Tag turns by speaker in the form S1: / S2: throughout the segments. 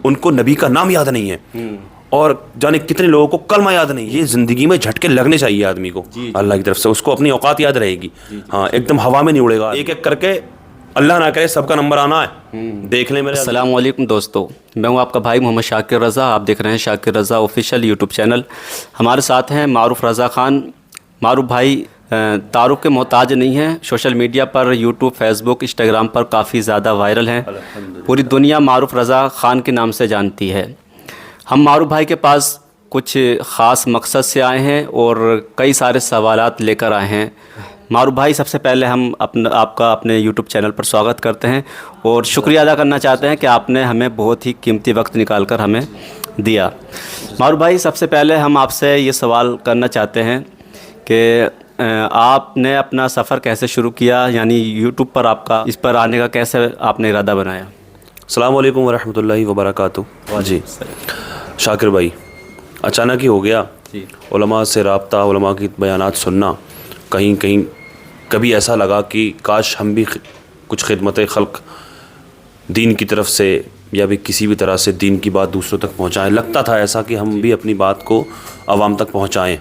S1: ان کو نبی کا نام یاد نہیں ہے، اور جانے کتنے لوگوں کو کلمہ یاد نہیں. یہ زندگی میں جھٹکے لگنے چاہیے آدمی کو اللہ کی طرف سے. اس کو اپنی اوقات یاد رہے گی. ہاں ایک دم ہوا میں نہیں اڑے گا. ایک ایک کر کے اللہ نہ کرے سب کا نمبر آنا ہے. دیکھ لیں میرے.
S2: السلام علیکم دوستو، میں ہوں آپ کا بھائی محمد شاکر رضا. آپ دیکھ رہے ہیں شاکر رضا آفیشیل یوٹیوب چینل. ہمارے ساتھ ہیں معروف رضا خان. معروف بھائی تعارف کے محتاج نہیں ہیں. سوشل میڈیا پر یوٹیوب، فیس بک، انسٹاگرام پر کافی زیادہ وائرل ہیں. پوری دنیا معروف رضا خان کے نام سے جانتی ہے. ہم معروف بھائی کے پاس کچھ خاص مقصد سے آئے ہیں اور کئی سارے سوالات لے کر آئے ہیں. معروف بھائی، سب سے پہلے ہم آپ کا اپنے یوٹیوب چینل پر سواگت کرتے ہیں اور شکریہ ادا کرنا چاہتے ہیں کہ آپ نے ہمیں بہت ہی قیمتی وقت نکال کر ہمیں دیا. معروف بھائی، سب سے پہلے ہم آپ سے یہ سوال کرنا چاہتے ہیں کہ آپ نے اپنا سفر کیسے شروع کیا، یعنی یوٹیوب پر آپ کا اس پر آنے کا کیسے آپ نے ارادہ بنایا؟
S1: السلام علیکم ورحمۃ اللہ وبرکاتہ. جی شاکر بھائی، اچانک ہی ہو گیا. علماء سے رابطہ، علماء کی بیانات سننا، کہیں کبھی ایسا لگا کہ کاش ہم بھی کچھ خدمت خلق دین کی طرف سے یا بھی کسی بھی طرح سے دین کی بات دوسروں تک پہنچائیں. لگتا تھا ایسا کہ ہم بھی اپنی بات کو عوام تک پہنچائیں.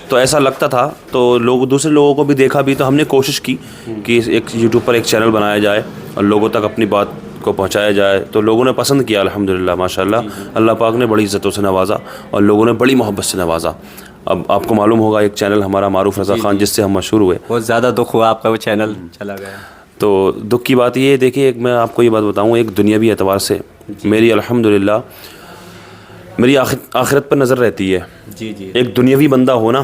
S1: تو ایسا لگتا تھا تو دوسرے لوگوں کو بھی دیکھا بھی، تو ہم نے کوشش کی کہ ایک یوٹیوب پر ایک چینل بنایا جائے اور لوگوں تک اپنی بات کو پہنچایا جائے. تو لوگوں نے پسند کیا الحمدللہ ماشاءاللہ. اللہ پاک نے بڑی عزتوں سے نوازا اور لوگوں نے بڑی محبت سے نوازا. اب آپ کو معلوم ہوگا ایک چینل ہمارا معروف رضا خان جس سے ہم مشہور ہوئے،
S2: بہت زیادہ دکھ ہوا آپ کا وہ چینل چلا گیا.
S1: تو دکھ کی بات یہ ہے، دیکھیے ایک میں آپ کو یہ بات بتاؤں، ایک دنیاوی اعتبار سے میری الحمدللہ میری آخرت پر نظر رہتی ہے. ایک دنیاوی بندہ ہو نا،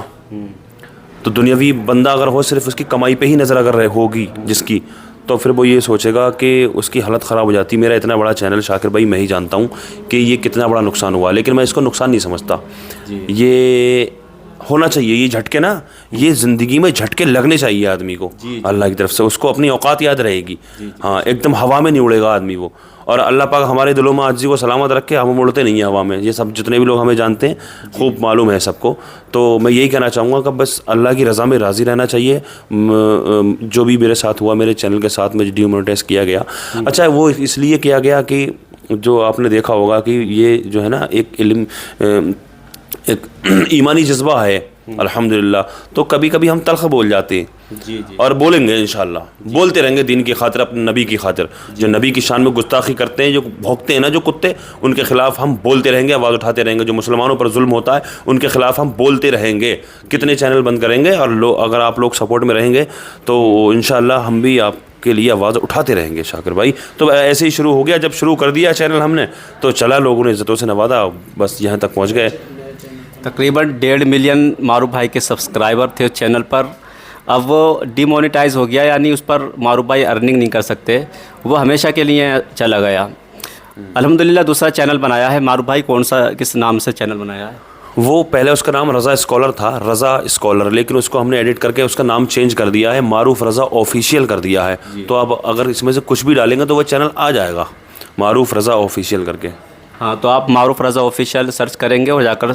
S1: تو دنیاوی بندہ اگر ہو صرف اس کی کمائی پہ ہی نظر اگر ہوگی جس کی، تو پھر وہ یہ سوچے گا کہ اس کی حالت خراب ہو جاتی. میرا اتنا بڑا چینل شاکر بھائی میں ہی جانتا ہوں کہ یہ کتنا بڑا نقصان ہوا، لیکن میں اس کو نقصان نہیں سمجھتا. یہ ہونا چاہیے، یہ جھٹکے نا، یہ زندگی میں جھٹکے لگنے چاہیے آدمی کو اللہ کی طرف سے. اس کو اپنی اوقات یاد رہے گی. ہاں ایک دم ہوا میں نہیں اڑے گا آدمی وہ. اور اللہ پاک ہمارے دلوں میں عاجزی کو سلامت رکھے. ہم اڑتے نہیں ہیں ہوا میں. یہ سب جتنے بھی لوگ ہمیں جانتے ہیں خوب معلوم ہے سب کو. تو میں یہی کہنا چاہوں گا کہ بس اللہ کی رضا میں راضی رہنا چاہیے. جو بھی میرے ساتھ ہوا، میرے چینل کے ساتھ میں ڈیمونیٹائز کیا گیا. اچھا وہ اس لیے کیا گیا کہ جو آپ نے دیکھا ہوگا کہ یہ جو ہے نا ایک علم، ایک ایمانی جذبہ ہے الحمدللہ. تو کبھی کبھی ہم تلخ بول جاتے ہیں اور بولیں گے انشاءاللہ. بولتے رہیں گے دین کی خاطر، اپنے نبی کی خاطر. جو نبی کی شان میں گستاخی کرتے ہیں، جو بھونکتے ہیں نا جو کتے، ان کے خلاف ہم بولتے رہیں گے، آواز اٹھاتے رہیں گے. جو مسلمانوں پر ظلم ہوتا ہے ان کے خلاف ہم بولتے رہیں گے. کتنے چینل بند کریں گے، اور اگر آپ لوگ سپورٹ میں رہیں گے تو انشاءاللہ ہم بھی آپ کے لیے آواز اٹھاتے رہیں گے شاکر بھائی. تو ایسے ہی شروع ہو گیا. جب شروع کر دیا چینل ہم نے تو چلا، لوگوں نے عزتوں سے نوازا، بس یہاں تک پہنچ گئے.
S2: تقریباً 1.5 ملین معروف بھائی کے سبسکرائبر تھے اس چینل پر. اب وہ ڈی مونیٹائز ہو گیا، یعنی اس پر معروف بھائی ارننگ نہیں کر سکتے. وہ ہمیشہ کے لیے چلا گیا. الحمدللہ دوسرا چینل بنایا ہے معروف بھائی. کون سا، کس نام سے چینل بنایا ہے؟
S1: وہ پہلے اس کا نام رضا اسکالر تھا، رضا اسکالر، لیکن اس کو ہم نے ایڈٹ کر کے اس کا نام چینج کر دیا ہے، معروف رضا آفیشیل کر دیا ہے. تو اب اگر اس میں سے کچھ بھی ڈالیں گے تو وہ چینل آ جائے گا معروف رضا آفیشیل کر کے.
S2: ہاں تو آپ معروف رضا آفیشیل سرچ کریں گے اور جا کر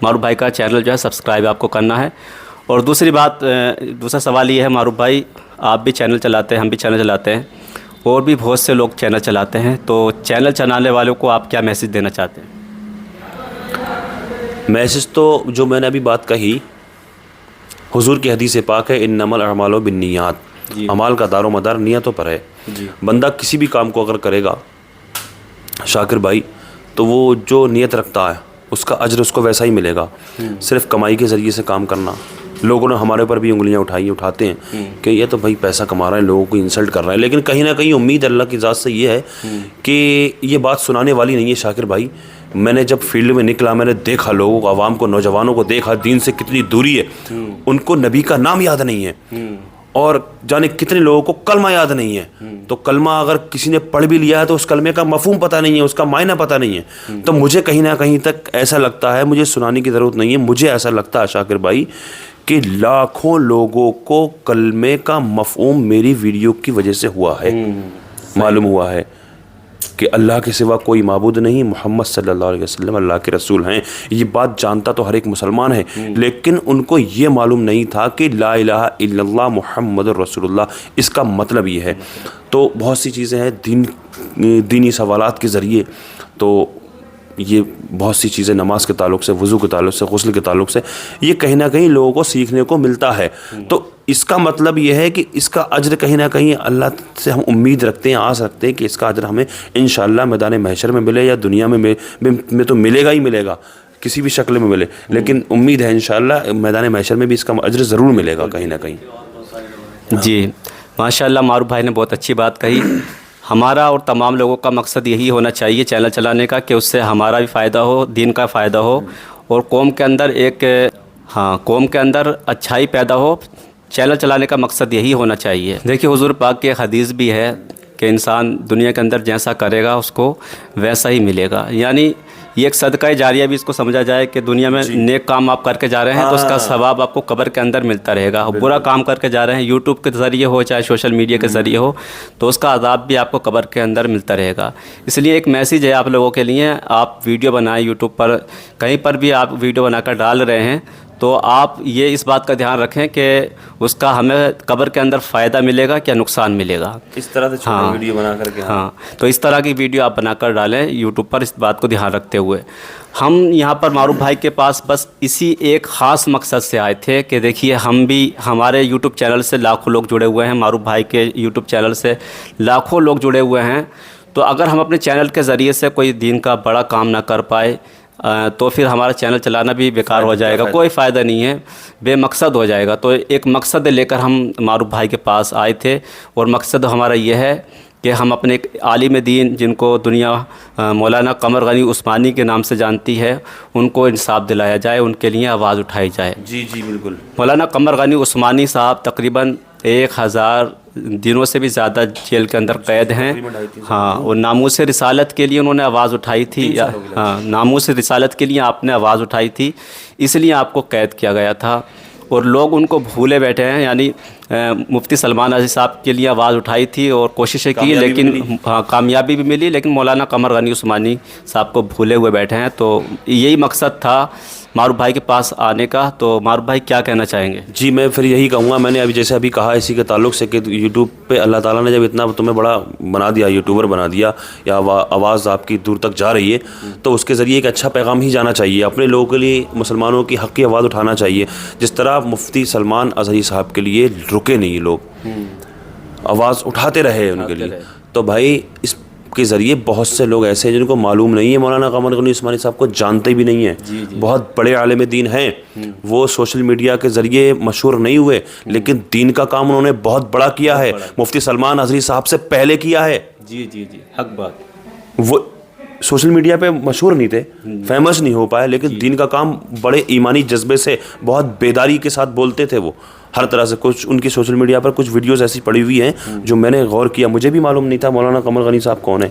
S2: معروف بھائی کا چینل جو ہے سبسکرائب آپ کو کرنا ہے. اور دوسری بات، دوسرا سوال یہ ہے معروف بھائی، آپ بھی چینل چلاتے ہیں، ہم بھی چینل چلاتے ہیں، اور بھی بہت سے لوگ چینل چلاتے ہیں. تو چینل چلانے والوں کو آپ کیا میسج دینا چاہتے ہیں؟
S1: میسج تو جو میں نے ابھی بات کہی، حضور کی حدیث پاک ہے انما الاعمال بالنیات. اعمال کا دار و مدار نیتوں پر ہے. بندہ کسی بھی کام کو اگر کرے گا شاکر بھائی تو وہ جو نیت رکھتا ہے اس کا اجر اس کو ویسا ہی ملے گا. صرف کمائی کے ذریعے سے کام کرنا، لوگوں نے ہمارے پر بھی انگلیاں اٹھاتے ہیں کہ یہ تو بھائی پیسہ کما رہے ہیں، لوگوں کو انسلٹ کر رہے ہیں. لیکن کہیں نہ کہیں امید اللہ کی ذات سے یہ ہے کہ یہ بات سنانے والی نہیں ہے شاکر بھائی. میں نے جب فیلڈ میں نکلا، میں نے دیکھا لوگوں کو، عوام کو، نوجوانوں کو دیکھا دین سے کتنی دوری ہے. ان کو نبی کا نام یاد نہیں ہے اور جانے کتنے لوگوں کو کلمہ یاد نہیں ہے. تو کلمہ اگر کسی نے پڑھ بھی لیا ہے تو اس کلمے کا مفہوم پتہ نہیں ہے، اس کا معنی پتہ نہیں ہے. تو مجھے کہیں نہ کہیں تک ایسا لگتا ہے، مجھے سنانے کی ضرورت نہیں ہے، مجھے ایسا لگتا ہے شاکر بھائی کہ لاکھوں لوگوں کو کلمے کا مفہوم میری ویڈیو کی وجہ سے ہوا ہے، معلوم ہوا ہے کہ اللہ کے سوا کوئی معبود نہیں، محمد صلی اللہ علیہ وسلم اللہ کے رسول ہیں. یہ بات جانتا تو ہر ایک مسلمان ہے، لیکن ان کو یہ معلوم نہیں تھا کہ لا الہ الا اللہ محمد رسول اللہ اس کا مطلب یہ ہے. تو بہت سی چیزیں ہیں دینی سوالات کے ذریعے تو یہ بہت سی چیزیں نماز کے تعلق سے, وضو کے تعلق سے, غسل کے تعلق سے, یہ کہیں نہ کہیں لوگوں کو سیکھنے کو ملتا ہے. تو اس کا مطلب یہ ہے کہ اس کا اجر کہیں نہ کہیں اللہ سے ہم امید رکھتے ہیں, آس رکھتے ہیں کہ اس کا اجر ہمیں انشاءاللہ میدان محشر میں ملے, یا دنیا میں تو ملے گا ہی ملے گا, کسی بھی شکل میں ملے, لیکن امید ہے انشاءاللہ میدان محشر میں بھی اس کا اجر ضرور ملے گا کہیں نہ کہیں.
S2: جی ماشاء اللہ, معروف بھائی نے بہت اچھی بات کہی. ہمارا اور تمام لوگوں کا مقصد یہی ہونا چاہیے چینل چلانے کا کہ اس سے ہمارا بھی فائدہ ہو, دین کا فائدہ ہو, اور قوم کے اندر قوم کے اندر اچھائی پیدا ہو. چینل چلانے کا مقصد یہی ہونا چاہیے. دیکھیے حضور پاک کی ایک حدیث بھی ہے کہ انسان دنیا کے اندر جیسا کرے گا اس کو ویسا ہی ملے گا. یعنی یہ ایک صدقہ جاریہ بھی اس کو سمجھا جائے کہ دنیا میں نیک کام آپ کر کے جا رہے ہیں تو اس کا ثواب آپ کو قبر کے اندر ملتا رہے گا. برا کام کر کے جا رہے ہیں, یوٹیوب کے ذریعے ہو چاہے سوشل میڈیا کے ذریعے ہو, تو اس کا عذاب بھی آپ کو قبر کے اندر ملتا رہے گا. اس لیے ایک میسیج ہے آپ لوگوں کے لیے, آپ ویڈیو بنائیں یوٹیوب پر, کہیں پر بھی آپ ویڈیو بنا کر ڈال رہے ہیں تو آپ یہ اس بات کا دھیان رکھیں کہ اس کا ہمیں قبر کے اندر فائدہ ملے گا کیا نقصان ملے گا.
S1: اس طرح سے چھوٹی ویڈیو بنا کر کے
S2: تو اس طرح کی ویڈیو آپ بنا کر ڈالیں یوٹیوب پر, اس بات کو دھیان رکھتے ہوئے. ہم یہاں پر معروف بھائی کے پاس بس اسی ایک خاص مقصد سے آئے تھے کہ دیکھیے ہم بھی, ہمارے یوٹیوب چینل سے لاکھوں لوگ جڑے ہوئے ہیں, معروف بھائی کے یوٹیوب چینل سے لاکھوں لوگ جڑے ہوئے ہیں. تو اگر ہم اپنے چینل کے ذریعے سے کوئی دین کا بڑا کام نہ کر پائے تو پھر ہمارا چینل چلانا بھی بیکار ہو جائے گا, کوئی فائدہ نہیں ہے, بے مقصد ہو جائے گا. تو ایک مقصد لے کر ہم معروف بھائی کے پاس آئے تھے, اور مقصد ہمارا یہ ہے کہ ہم اپنے ایک عالم دین جن کو دنیا مولانا قمر غنی عثمانی کے نام سے جانتی ہے, ان کو انصاف دلایا جائے, ان کے لیے آواز اٹھائی جائے.
S1: جی بالکل.
S2: مولانا قمر غنی عثمانی صاحب تقریباً 1000 دنوں سے بھی زیادہ جیل کے اندر قید ہیں. اور ناموس رسالت کے لیے انہوں نے آواز اٹھائی تھی, ناموس رسالت کے لیے آپ نے آواز اٹھائی تھی, اس لیے آپ کو قید کیا گیا تھا. اور لوگ ان کو بھولے بیٹھے ہیں. یعنی مفتی سلمان عزیز صاحب کے لیے آواز اٹھائی تھی اور کوششیں کی, لیکن کامیابی بھی ملی, لیکن مولانا قمر غنی عثمانی صاحب کو بھولے ہوئے بیٹھے ہیں. تو یہی مقصد تھا معروف بھائی کے پاس آنے کا. تو معروف بھائی کیا کہنا چاہیں گے؟
S1: جی میں پھر یہی کہوں گا, میں نے جیسے ابھی کہا اسی کے تعلق سے کہ یوٹیوب پہ اللہ تعالیٰ نے جب اتنا تمہیں بڑا بنا دیا, یوٹیوبر بنا دیا, یا آواز آپ کی دور تک جا رہی ہے, تو اس کے ذریعے ایک اچھا پیغام ہی جانا چاہیے. اپنے لوگوں کے لیے, مسلمانوں کی حق کی آواز اٹھانا چاہیے. جس طرح مفتی سلمان اظہری صاحب کے لیے رکے نہیں لوگ, آواز اٹھاتے رہے ان کے لیے. تو بھائی اس کے ذریعے بہت سے لوگ ایسے ہیں جن کو معلوم نہیں ہے, مولانا قمر غنی عثمانی صاحب کو جانتے بھی نہیں ہیں. بہت بڑے عالم دین ہیں, وہ سوشل میڈیا کے ذریعے مشہور نہیں ہوئے, لیکن دین کا کام انہوں نے بہت بڑا کیا ہے, مفتی سلمان اظہری صاحب سے پہلے کیا ہے.
S2: جی حق بات.
S1: وہ سوشل میڈیا پہ مشہور نہیں تھے, فیمس نہیں ہو پائے, لیکن دین کا کام بڑے ایمانی جذبے سے, بہت بیداری کے ساتھ بولتے تھے وہ ہر طرح سے. کچھ ان کی سوشل میڈیا پر کچھ ویڈیوز ایسی پڑی ہوئی ہیں جو میں نے غور کیا, مجھے بھی معلوم نہیں تھا مولانا قمر غنی صاحب کون ہے.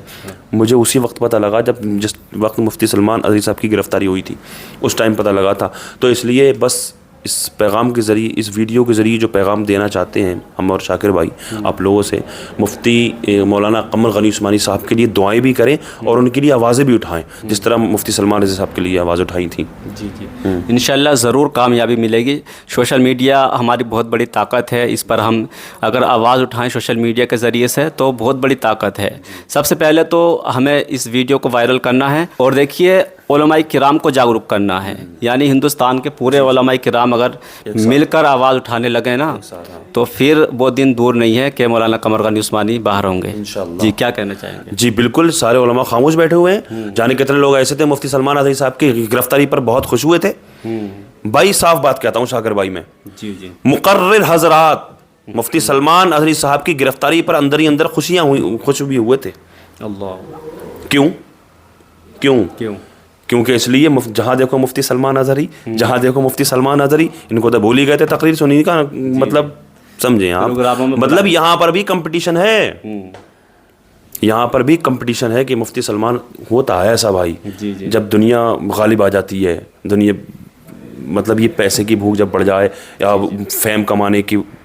S1: مجھے اسی وقت پتہ لگا جس وقت مفتی سلمان اظہری صاحب کی گرفتاری ہوئی تھی, اس ٹائم پتہ لگا تھا. تو اس لیے بس اس پیغام کے ذریعے, اس ویڈیو کے ذریعے جو پیغام دینا چاہتے ہیں ہم اور شاکر بھائی آپ لوگوں سے, مفتی مولانا قمر غنی عثمانی صاحب کے لیے دعائیں بھی کریں اور ان کے لیے آوازیں بھی اٹھائیں, جس طرح مفتی سلمان رضا صاحب کے لیے آواز اٹھائی تھیں.
S2: جی انشاءاللہ ضرور کامیابی ملے گی. سوشل میڈیا ہماری بہت بڑی طاقت ہے, اس پر ہم اگر آواز اٹھائیں سوشل میڈیا کے ذریعے سے تو بہت بڑی طاقت ہے. سب سے پہلے تو ہمیں اس ویڈیو کو وائرل کرنا ہے, اور دیکھیے علماء کرام کو جاگرک کرنا ہے. یعنی ہندوستان کے پورے علماء کرام اگر مل کر آواز اٹھانے لگے نا, تو پھر وہ دن دور نہیں ہے کہ مولانا قمر غنی عثمانی باہر ہوں گے. جی کیا کہنا چاہیں گے؟
S1: جی بالکل, سارے علماء خاموش بیٹھے ہوئے ہیں. جانے کتنے لوگ ایسے تھے مفتی سلمان اظہری صاحب کی گرفتاری پر بہت خوش ہوئے تھے. بھائی صاف بات کہتا ہوں شاکر بھائی, میں مقرر حضرات, مفتی سلمان اظہری صاحب کی گرفتاری پر اندر ہی اندر خوش بھی ہوئے تھے. اللہ کیوں؟ کیونکہ اس لیے جہاں دیکھو مفتی سلمان اظہری, جہاں دیکھو مفتی سلمان اظہری, ان کو تو بھول ہی گئے تھے تقریر سننے کا. مطلب سمجھیں آپ, مطلب یہاں پر بھی کمپٹیشن ہے, یہاں پر بھی کمپٹیشن ہے کہ مفتی سلمان ہوتا ہے ایسا بھائی, جب دنیا غالب آ جاتی ہے, دنیا مطلب یہ پیسے کی بھوک جب بڑھ جائے یا فیم کمانے کی